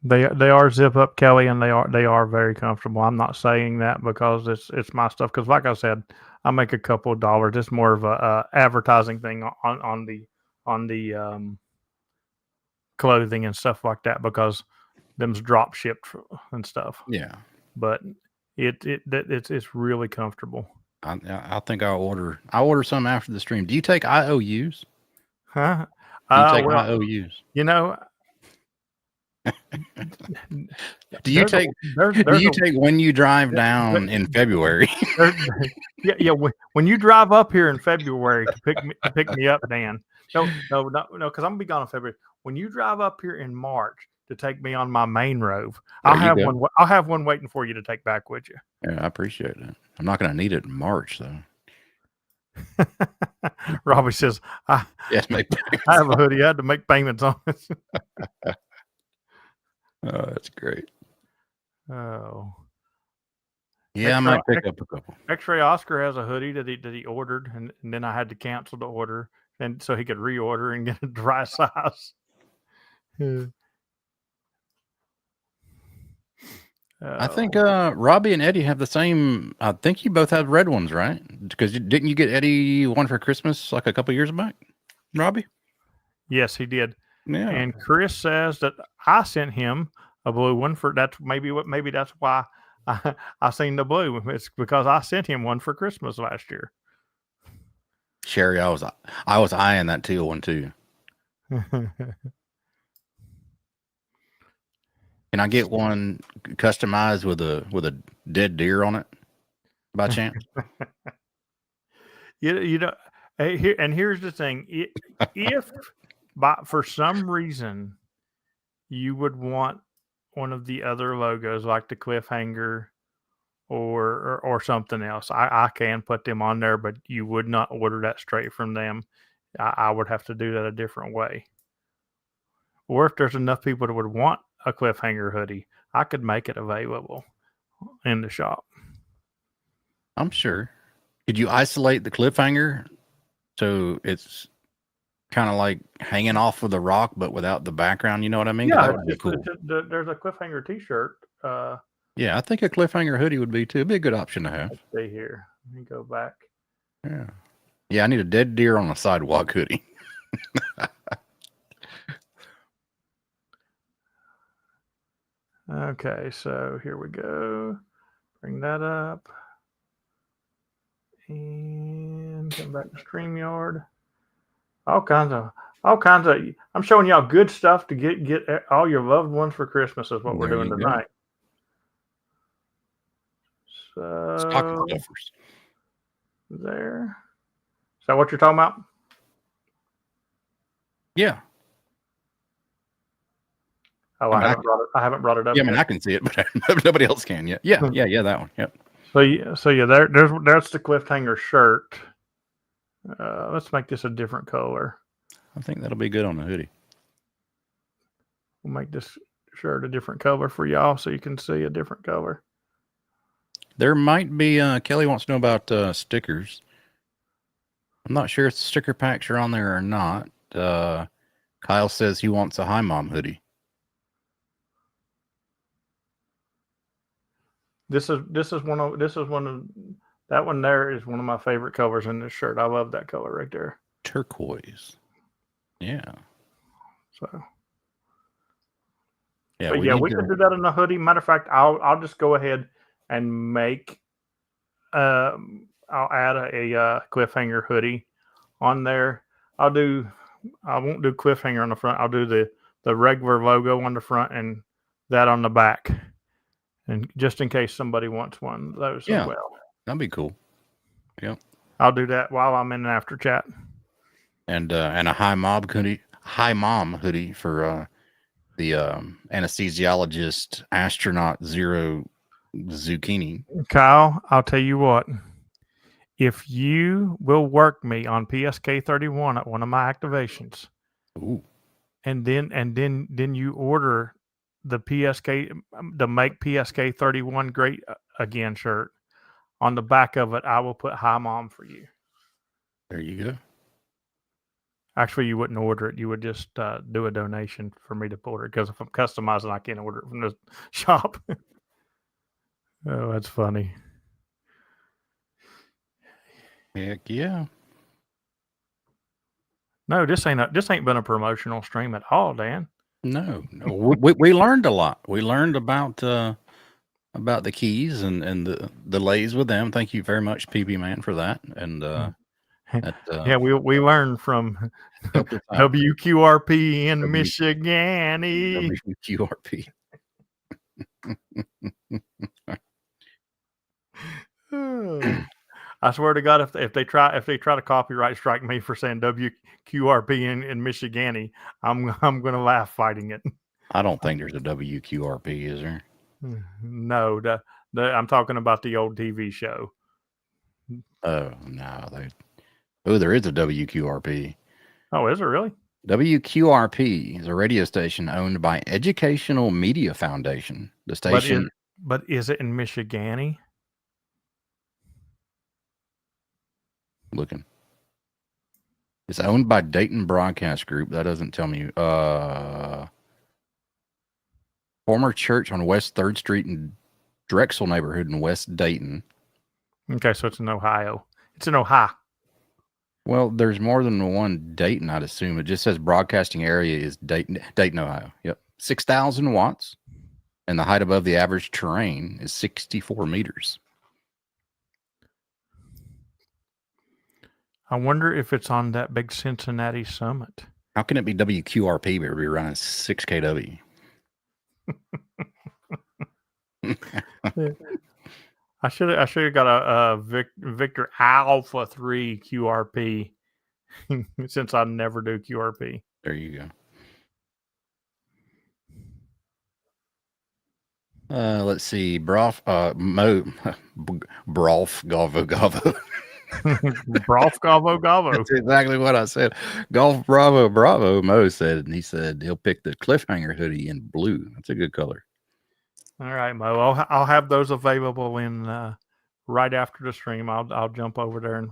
They are zip up, Kelly, and they are very comfortable. I'm not saying that because it's my stuff. Because like I said, I make a couple of dollars. It's more of a advertising thing on the clothing and stuff like that because them's drop shipped and stuff. Yeah, but it's really comfortable. I think I'll order some after the stream. Do you take IOUs? Huh? Do you take IOUs? You know. Do you take when you drive down in February? Yeah. When you drive up here in February to pick me up, Dan. No, because I'm gonna be gone in February. When you drive up here in March to take me on my main rove, I'll have one waiting for you to take back with you. Yeah, I appreciate it. I'm not gonna need it in March though. Robbie says, yes, I have a hoodie. I had to make payments on it. Oh, that's great. Oh, yeah, I might pick up a couple. X-Ray Oscar has a hoodie that he ordered, and then I had to cancel the order, and so he could reorder and get a dry size. I think Robbie and Eddie have the same. I think you both have red ones, right? Because didn't you get Eddie one for Christmas like a couple years back, Robbie? Yes, he did. Yeah. And Chris says that I sent him a blue one for that's maybe that's why I seen the blue. It's because I sent him one for Christmas last year. Sherry, I was eyeing that teal one too. Can I get one customized with a dead deer on it by chance? Here's the thing. If for some reason you would want one of the other logos like the cliffhanger or something else, I can put them on there, but you would not order that straight from them. I would have to do that a different way. Or if there's enough people that would want a cliffhanger hoodie, I could make it available in the shop. I'm sure. Could you isolate the cliffhanger so it's kind of like hanging off of the rock, but without the background? You know what I mean? Yeah, that would be cool. There's a cliffhanger T-shirt Yeah, I think a cliffhanger hoodie would be too. It'd be a good option to have. Let's see here. Let me go back. Yeah. Yeah, I need a dead deer on the sidewalk hoodie. Okay, so here we go. Bring that up. And come back to StreamYard. All kinds of I'm showing y'all good stuff to get all your loved ones for Christmas is what we're There doing you go. tonight. Stocking So stuffers. there. Is that what you're talking about? Yeah. Oh, I haven't brought it up Yeah, I mean, yet. I can see it, but nobody else can yet. Yeah, that one. Yep. So yeah, there's the cliffhanger shirt. Let's make this a different color. I think that'll be good on the hoodie. We'll make this shirt a different color for y'all so you can see a different color. There might be, Kelly wants to know about stickers. I'm not sure if the sticker packs are on there or not. Kyle says he wants a Hi Mom hoodie. This is one of that one there is one of my favorite colors in this shirt. I love that color right there. Turquoise. Yeah. So Yeah, we can do that in a hoodie. Matter of fact, I'll just go ahead and make I'll add a cliffhanger hoodie on there. I won't do cliffhanger on the front. I'll do the regular logo on the front and that on the back. And just in case somebody wants one of those as well. That'd be cool. Yep. I'll do that while I'm in after chat. And a Hi Mom hoodie for the anesthesiologist astronaut Zero Zucchini. Kyle, I'll tell you what. If you will work me on PSK 31 at one of my activations, ooh, and then you order the PSK the Make PSK 31 Great Again shirt, on the back of it, I will put Hi Mom for you. There you go. Actually, you wouldn't order it. You would just do a donation for me to order it, because if I'm customizing, I can't order it from the shop. Oh, that's funny. Heck yeah. No, this ain't been a promotional stream at all, Dan. No. We learned a lot. We learned about the keys and the delays with them. Thank you very much, PP Man, for that. And yeah, we learned from WQRP in Michigan. WQRP. I swear to God, if they try to copyright strike me for saying WQRP in Michigan, I'm gonna laugh fighting it. I don't think there's a WQRP, is there? No, I'm talking about the old TV show. Oh no, there is a WQRP. Oh, is it really? WQRP is a radio station owned by Educational Media Foundation. The station, but is it in Michigan? Looking. It's owned by Dayton Broadcast Group. That doesn't tell me. Former church on West 3rd Street in Drexel neighborhood in West Dayton. Okay, so it's in Ohio. It's in Ohio. Well, there's more than one Dayton, I'd assume. It just says broadcasting area is Dayton, Ohio. Yep. 6,000 watts. And the height above the average terrain is 64 meters. I wonder if it's on that big Cincinnati summit. How can it be WQRP, but we're running 6KW? I should have got a Victor Alpha 3 QRP since I never do QRP. There you go. Let's see. Broth Gavo Gavo. Broth Gavo Gavo. That's exactly what I said. Golf Bravo Mo said, and he said he'll pick the cliffhanger hoodie in blue. That's a good color. All right, Mo. I'll have those available in right after the stream. I'll jump over there and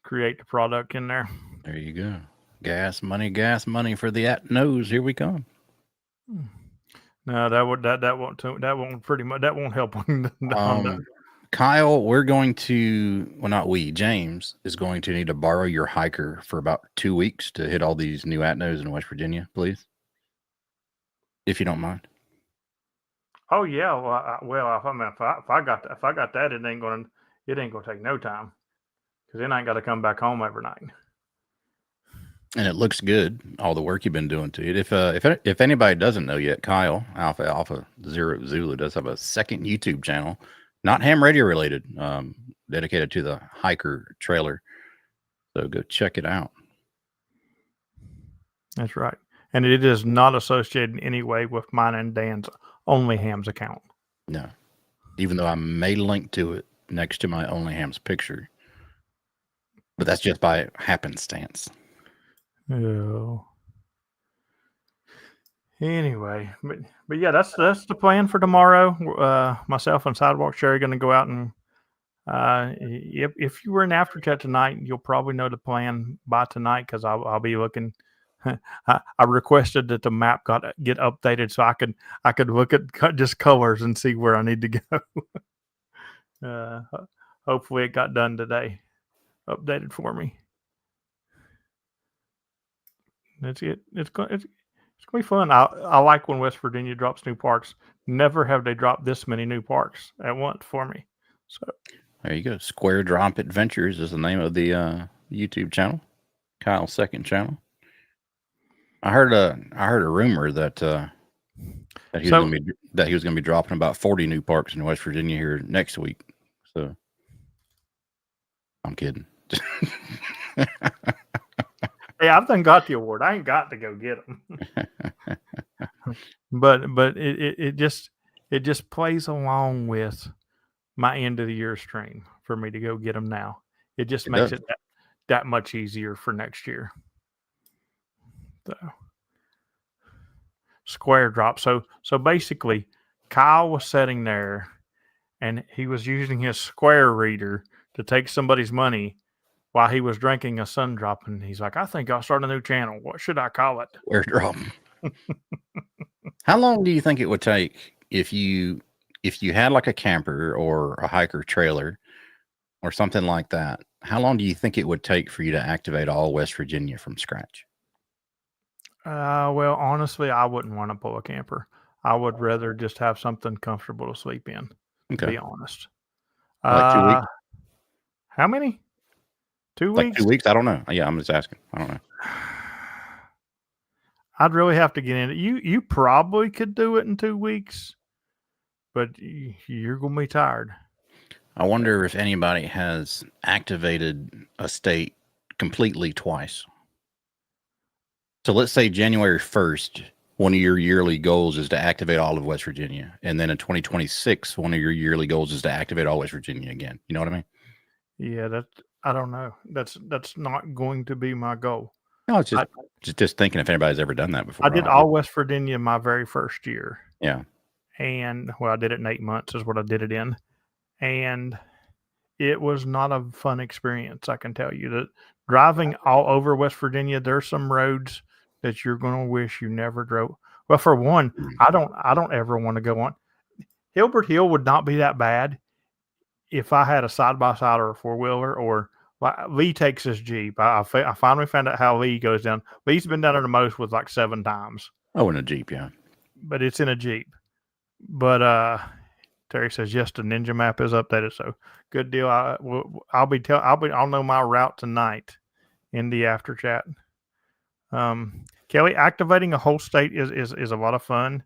create the product in there. There you go. Gas money for the at nose. Here we come. No, that won't help on that. Kyle, we're going to, well, not we, James is going to need to borrow your hiker for about 2 weeks to hit all these new atnos in West Virginia, please, if you don't mind. Oh yeah, if I got that, it ain't gonna take no time, because then I ain't got to come back home every night. And it looks good, all the work you've been doing to it. If anybody doesn't know yet, Kyle Alpha Zero Zulu does have a second YouTube channel, not ham radio related, dedicated to the hiker trailer. So go check it out. That's right, and it is not associated in any way with mine and Dan's Only Hams account. No, even though I may link to it next to my Only Hams picture, but that's just by happenstance. Oh. Anyway, but yeah, that's the plan for tomorrow. Myself and Sidewalk Sherry going to go out and if you were in after chat tonight, you'll probably know the plan by tonight, because I'll be looking. I requested that the map get updated so I could look at just colors and see where I need to go. Hopefully it got done today, updated for me. That's it. It's going to be fun. I like when West Virginia drops new parks. Never have they dropped this many new parks at once for me. So there you go. Square Drop Adventures is the name of the YouTube channel, Kyle's second channel. I heard a rumor that he was going to be dropping about 40 new parks in West Virginia here next week. So I'm kidding. Hey, I've done got the award. I ain't got to go get them. but it just plays along with my end of the year stream for me to go get them now. It just makes it that much easier for next year. So Square Drop. So basically, Kyle was sitting there and he was using his Square reader to take somebody's money while he was drinking a sun drop, and he's like, I think I'll start a new channel. What should I call it? Square Drop. How long do you think it would take if you had like a camper or a hiker trailer or something like that? How long do you think it would take for you to activate all West Virginia from scratch? Well, honestly, I wouldn't want to pull a camper. I would rather just have something comfortable to sleep in, to be honest. Like 2 weeks? How many? 2 weeks? Like 2 weeks? I don't know. Yeah, I'm just asking. I don't know. I'd really have to get in it. You probably could do it in 2 weeks, but you're going to be tired. I wonder if anybody has activated a state completely twice. So let's say January 1st, one of your yearly goals is to activate all of West Virginia. And then in 2026, one of your yearly goals is to activate all West Virginia again. You know what I mean? Yeah, I don't know. That's not going to be my goal. No, it's just thinking if anybody's ever done that before. I did all West Virginia my very first year. Yeah. And I did it in 8 months is what I did it in. And it was not a fun experience. I can tell you that driving all over West Virginia, there's some roads that you're going to wish you never drove. Well, for one, I don't ever want to go on. Hilbert Hill would not be that bad if I had a side-by-side or a four-wheeler, or Lee takes his Jeep. I finally found out how Lee goes down. Lee's been down there the most with like 7 times. Oh, in a Jeep, yeah. But it's in a Jeep. But Terry says, yes, the Ninja map is updated. So good deal. I'll know my route tonight in the after chat. Kelly, activating a whole state is a lot of fun.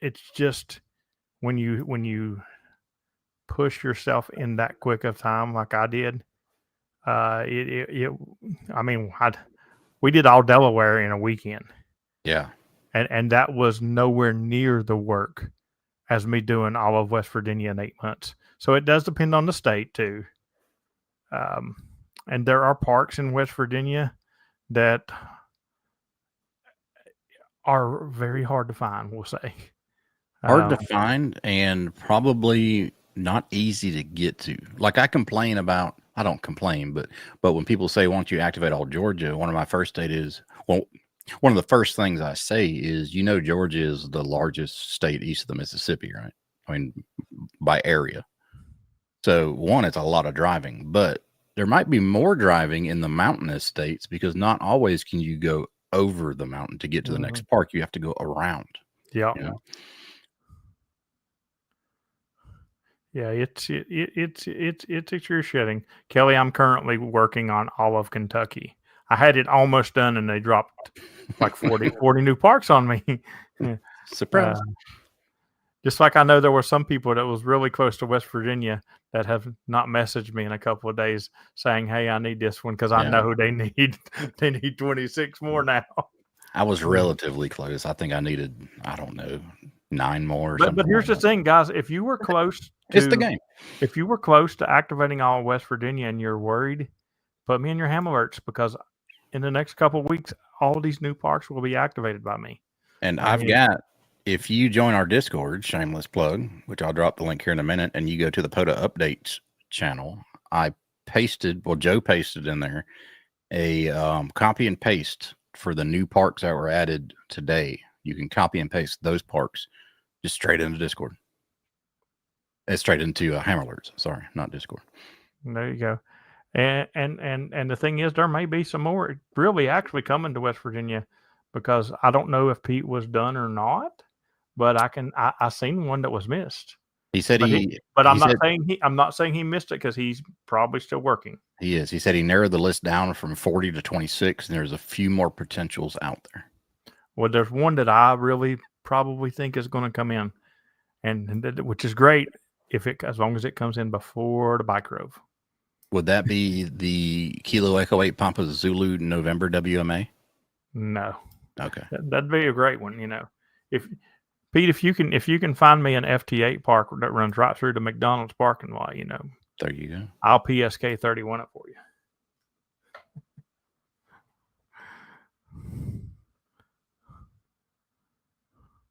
It's just when you push yourself in that quick of time, like I did, we did all Delaware in a weekend. Yeah. And that was nowhere near the work as me doing all of West Virginia in 8 months. So it does depend on the state too. And there are parks in West Virginia that are very hard to find, we'll say. Hard to find and probably not easy to get to. Like I don't complain, but when people say, why don't you activate all Georgia? One of my first state is, well, One of the first things I say is, Georgia is the largest state east of the Mississippi, right? I mean, by area. So one, it's a lot of driving, but there might be more driving in the mountainous states because not always can you go over the mountain to get to the next park. You have to go around. Yeah. You know? Yeah, it's excruciating. Kelly, I'm currently working on all of Kentucky. I had it almost done, and they dropped like 40 new parks on me. Surprise. Just like I know there were some people that was really close to West Virginia that have not messaged me in a couple of days saying, "Hey, I need this one," because I know they need 26 more now. I was relatively close. I think I needed, I don't know, 9 more. But here's the thing, guys. If you were close to it's the game. If you were close to activating all of West Virginia and you're worried, put me in your ham alerts, because in the next couple of weeks, all of these new parks will be activated by me. And I've got, if you join our Discord, shameless plug, which I'll drop the link here in a minute, and you go to the POTA updates channel, Joe pasted in there a copy and paste for the new parks that were added today. You can copy and paste those parks just straight into Discord. It's straight into Ham Alerts. Sorry, not Discord. There you go. And the thing is, there may be some more really actually coming to West Virginia, because I don't know if Pete was done or not, but I seen one that was missed. He said I'm not saying he missed it, because he's probably still working. He is. He said he narrowed the list down from 40 to 26, and there's a few more potentials out there. Well, there's one that I really probably think is going to come in, and which is great as long as it comes in before the Bike Grove. Would that be the Kilo Echo 8 Pampa Zulu November WMA? No. Okay. That'd be a great one. If Pete, if you can find me an FT8 park that runs right through the McDonald's parking lot, there you go. I'll PSK 31 it for you.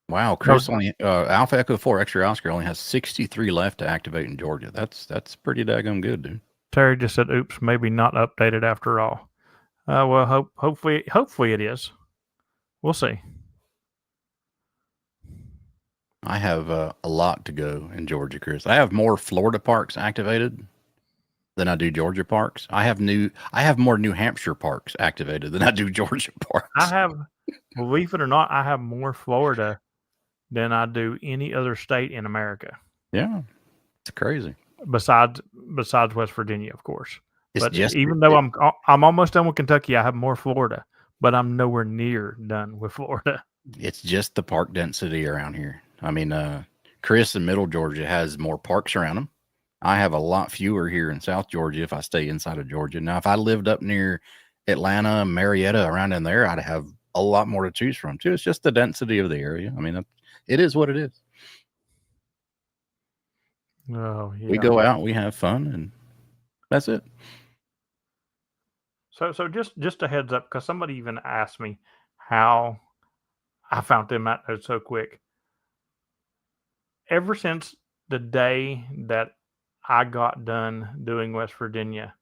Wow, Chris only Alpha Echo 4 Extra Oscar only has 63 left to activate in Georgia. That's pretty daggone good, dude. Terry just said, "Oops, maybe not updated after all." Well, hopefully it is. We'll see. I have a lot to go in Georgia, Chris. I have more Florida parks activated than I do Georgia parks. I have more New Hampshire parks activated than I do Georgia parks. I have, believe it or not, I have more Florida than I do any other state in America. Yeah, it's crazy. Besides West Virginia, of course. Even though I'm almost done with Kentucky, I have more Florida, but I'm nowhere near done with Florida. It's just the park density around here. I mean, Chris in Middle Georgia has more parks around him. I have a lot fewer here in South Georgia if I stay inside of Georgia. Now, if I lived up near Atlanta, Marietta, around in there, I'd have a lot more to choose from too. It's just the density of the area. I mean, it is what it is. Oh, yeah. We go out, we have fun, and that's it. So just a heads up, because somebody even asked me how I found them out there so quick. Ever since the day that I got done doing West Virginia,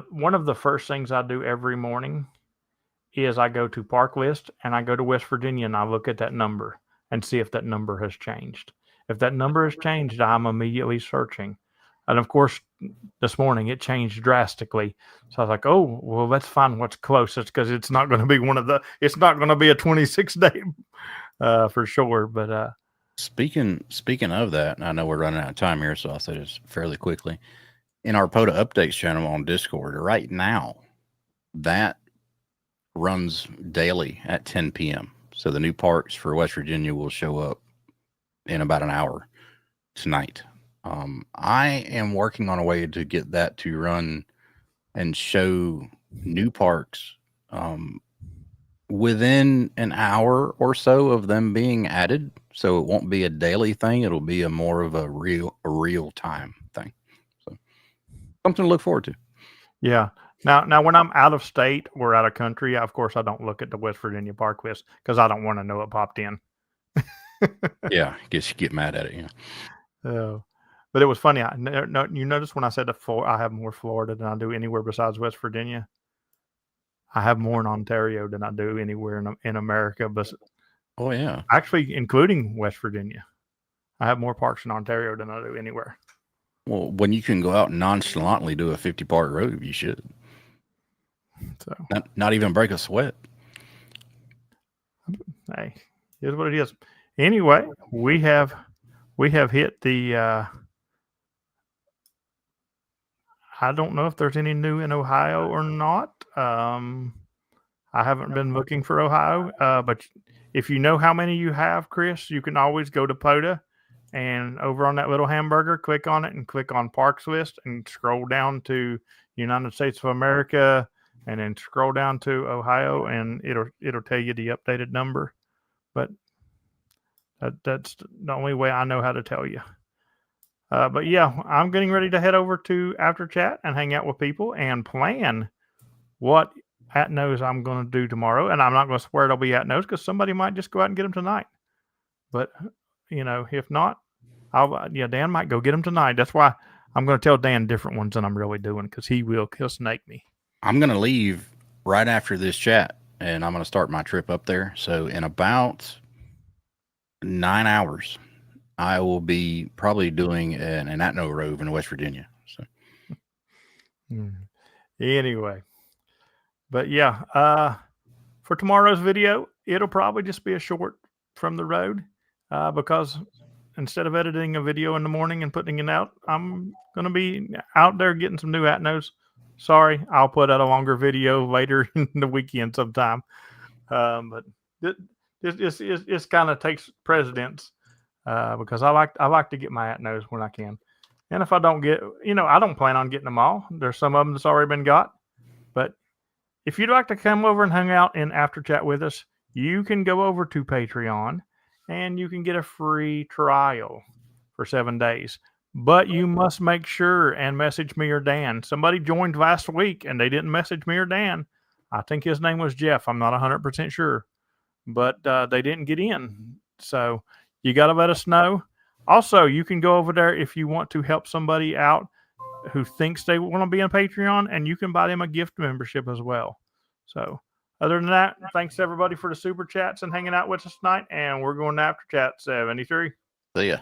one of the first things I do every morning is I go to Park List and I go to West Virginia and I look at that number and see if that number has changed. If that number has changed, I'm immediately searching. And of course, this morning it changed drastically. So I was like, oh, well, let's find what's closest, because it's not going to be it's not going to be a 26-day for sure. But speaking of that, I know we're running out of time here, so I'll say this fairly quickly. In our POTA updates channel on Discord right now, that runs daily at 10 p.m. So the new parks for West Virginia will show up in about an hour tonight. I am working on a way to get that to run and show new parks within an hour or so of them being added. So it won't be a daily thing. It'll be more of a real time thing. So something to look forward to. Yeah. Now, when I'm out of state or out of country, of course, I don't look at the West Virginia park list because I don't want to know what popped in. Yeah, I guess you get mad at it. Yeah. But it was funny. You notice when I said I have more Florida than I do anywhere besides West Virginia. I have more in Ontario than I do anywhere in America, but Oh yeah. actually, including West Virginia. I have more parks in Ontario than I do anywhere. Well, when you can go out and nonchalantly do a 50-part road, you should. So Not even break a sweat. hey, here's what it is. Anyway, we have hit the. I don't know if there's any new in Ohio or not. I haven't been looking for Ohio, but if you know how many you have, Chris, you can always go to POTA and over on that little hamburger, click on it and click on Parks List and scroll down to United States of America and then scroll down to Ohio and it'll tell you the updated number. But that's the only way I know how to tell you. But yeah, I'm getting ready to head over to After Chat and hang out with people and plan what at nose I'm going to do tomorrow. And I'm not going to swear it'll be at nose because somebody might just go out and get them tonight. But, if not, Dan might go get them tonight. That's why I'm going to tell Dan different ones than I'm really doing because he'll snake me. I'm going to leave right after this chat and I'm going to start my trip up there. So in about 9 hours, I will be probably doing an Atno Rove in West Virginia. So anyway, but yeah, for tomorrow's video, it'll probably just be a short from the road because instead of editing a video in the morning and putting it out, I'm going to be out there getting some new Atnos. Sorry, I'll put out a longer video later in the weekend sometime. But it kind of takes precedence because I like to get my Atnos when I can. And if I don't get, I don't plan on getting them all. There's some of them that's already been got. But if you'd like to come over and hang out in After Chat with us, you can go over to Patreon and you can get a free trial for 7 days. But you must make sure and message me or Dan. Somebody joined last week and they didn't message me or Dan. I think his name was Jeff. I'm not 100% sure. But they didn't get in. So you got to let us know. Also, you can go over there if you want to help somebody out who thinks they want to be on Patreon, and you can buy them a gift membership as well. So other than that, thanks everybody for the super chats and hanging out with us tonight. And we're going to After Chat 73. see ya.